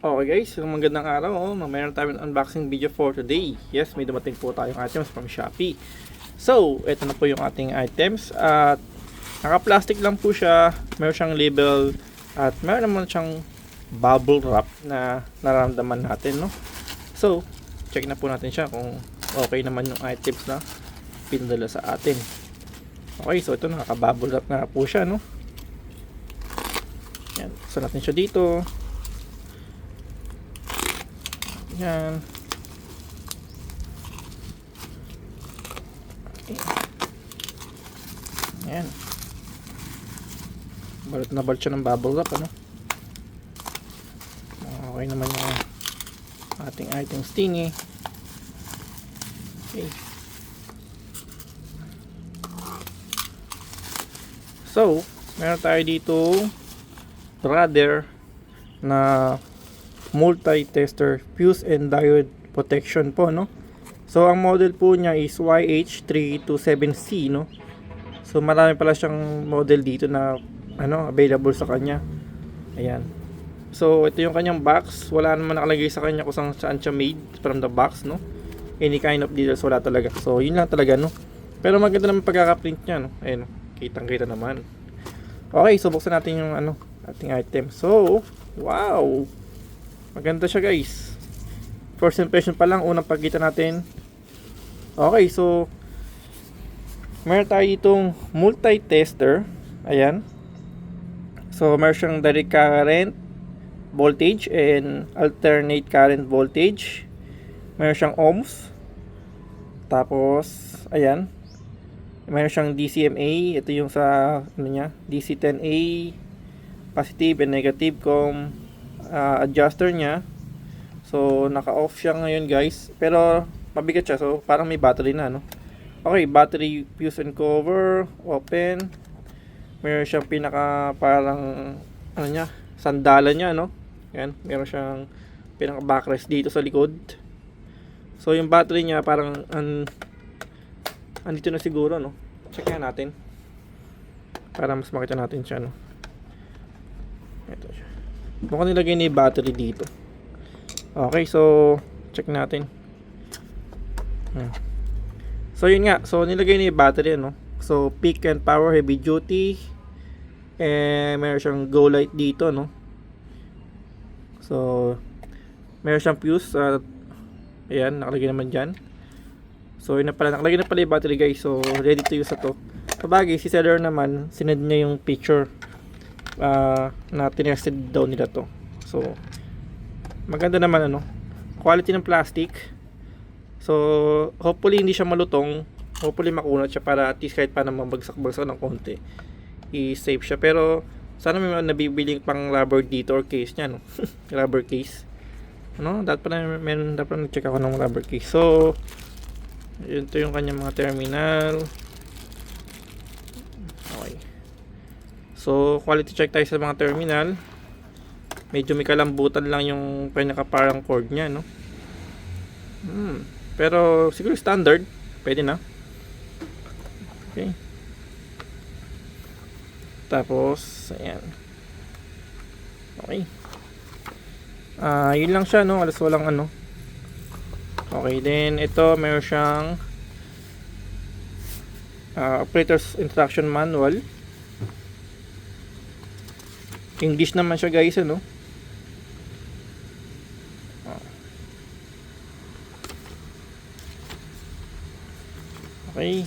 Okay guys, magandang araw. Mayroon tayong unboxing video for today. Yes, may dumating po tayong items from Shopee. So, ito na po yung ating items. At naka-plastic lang po siya. Meron siyang label. At meron naman siyang bubble wrap na nararamdaman natin, no? So, check na po natin siya kung okay naman yung items na pinadala sa atin. Okay, so ito nakaka-bubble wrap na po siya, no? Yan, buksan natin siya dito. Yan. Yan. Balot na balot siya ng bubble wrap, ano? Okay naman yung ating items tingi. Okay. So, meron tayo dito brother na multi-tester fuse and diode protection po, no? So ang model po niya is YH327C, no? So marami pala siyang model dito na available sa kanya. Ayan. So ito yung kanyang box. Wala naman nakalagay sa kanya kung saan siya made from the box, no? Any kind of details wala talaga. So yun lang talaga, no? Pero maganda naman pagkaka-print niya, no? Ayun, kitang-kita naman. Okay, so buksan natin yung ating item. So, wow! Maganda siya, guys. First impression pa lang, unang pagkita natin. Okay, so meron tayo itong multi-tester. Ayan. So meron siyang direct current voltage and alternate current voltage. Meron siyang ohms. Tapos ayan, meron siyang DCMA. Ito yung sa DC10A, positive and negative adjuster niya. So naka-off siya ngayon, guys, pero mabigat siya, so parang may battery na, no? Okay, battery fuse and cover open. Meron siyang pinaka parang sandalan niya, no? Yan, meron siyang pinaka backrest dito sa likod. So yung battery niya parang andito na siguro, no? Check natin para mas makita natin siya, no? Ito siya. Mukhang nilagay na yung battery dito. Okay, so check natin. So yun nga, so nilagay na yung battery, no? So peak and power heavy duty. Meron siyang go light dito, no? So meron siyang fuse at ayan, nakalagay naman dyan. So yun na pala, nakalagay na pala yung battery, guys. So ready to use na to. Sabagay, si seller naman sinend niya yung picture na tinested daw nila to. So maganda naman, quality ng plastic. So hopefully hindi siya malutong, hopefully makunat siya para at least kahit paano mabagsak-bagsak ng konti, i-save siya. Pero sana may nabibiling pang rubber dito or case niya, no? Rubber case, dapat nag-check ako ng rubber case. So yun, to yung kanyang mga terminal. Okay, so quality check tayo sa mga terminal. Medyo may kalambutan lang yung pinaka-parang cord niya, no? Pero siguro standard, pwede na. Okay. Tapos ayan. Okay. Yun lang siya, no? Alas walang Okay, then ito meron siyang operator's instruction manual. English naman siya, guys, Okay.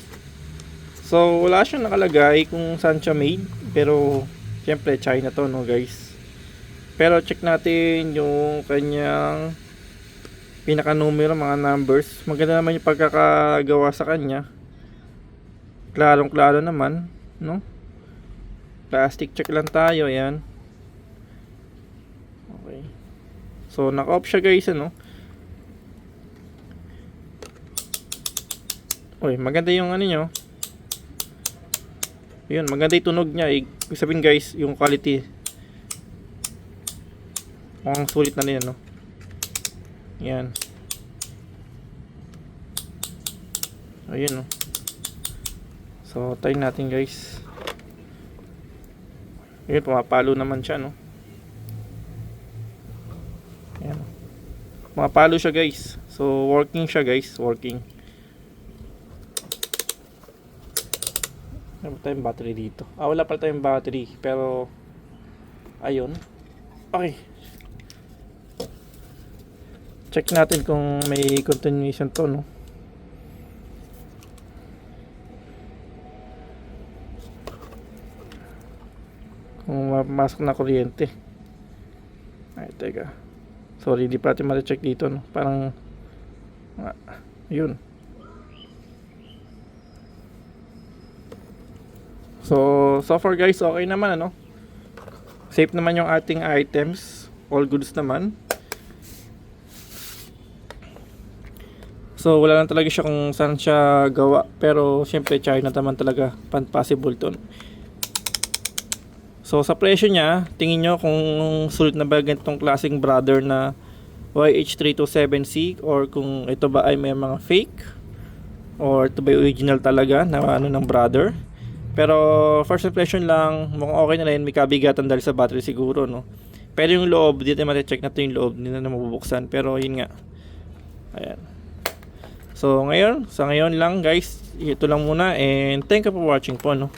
So wala siyang nakalagay kung saan siya made, pero syempre China to, no, guys. Pero check natin yung kanyang pinaka numero, mga numbers. Maganda naman yung pagkakagawa sa kanya. Klarong klaro naman, no? Plastic check lang tayo, ayan. Okay. So naka-off siya, guys, Uy, maganda yung nyo. Yun, maganda yung tunog niya. Ibig sabihin, guys, yung quality mukhang sulit na rin, Yan. Ayun, So, try natin, guys. Ayun, pumapalo naman siya, Ayan. Mga palo siya guys. So working siya guys, working. Wala pa tayong battery dito. Wala pa tayong battery, pero ayun. Okay. Check natin kung may continuation to, no. Kung mapasok na kuryente. Ay, teka. Sorry, di pa natin ma-check dito, no. Parang yun. So far guys, okay naman, ano. Safe naman yung ating items. All goods naman. So wala lang talaga siya kung saan siya gawa. Pero syempre China naman talaga possible to. So sa presyo niya, tingin nyo kung sulit na ba ganitong klaseng brother na YH327C, or kung ito ba ay may mga fake, or ito ba yung original talaga na ano ng brother. Pero first impression lang, mukhang okay na rin. May kabigatan dahil sa battery siguro, no. Pero yung loob, dito ma-check na ito yung loob, hindi na mabubuksan. Pero yun nga, ayan. So ngayon, sa ngayon lang guys, ito lang muna, and thank you for watching po, no.